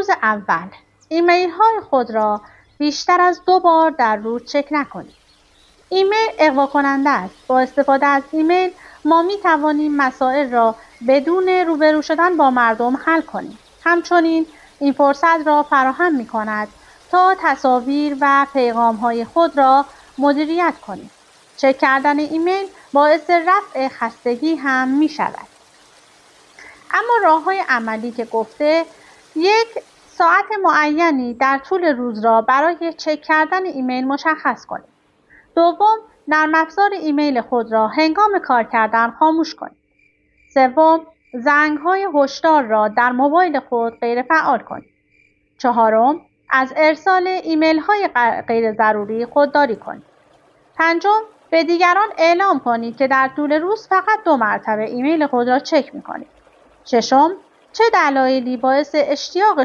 روز اول ایمیل های خود را بیشتر از 2 بار در روز چک نکنید. ایمیل اغوا کننده است. با استفاده از ایمیل ما می توانیم مسائل را بدون روبرو شدن با مردم حل کنیم. همچنین این فرصت را فراهم می کند تا تصاویر و پیغام های خود را مدیریت کنیم. چک کردن ایمیل باعث رفع خستگی هم می شود. اما راه‌های عملی که گفته، 1 ساعت معینی در طول روز را برای چک کردن ایمیل مشخص کنید. 2 نرم افزار ایمیل خود را هنگام کار کردن خاموش کنید. 3 زنگ‌های هشدار را در موبایل خود غیر فعال کنید. 4 از ارسال ایمیل‌های غیر ضروری خودداری کنید. 5 به دیگران اعلام کنید که در طول روز فقط 2 مرتبه ایمیل خود را چک می‌کنید. 6 چه دلایلی باعث اشتیاق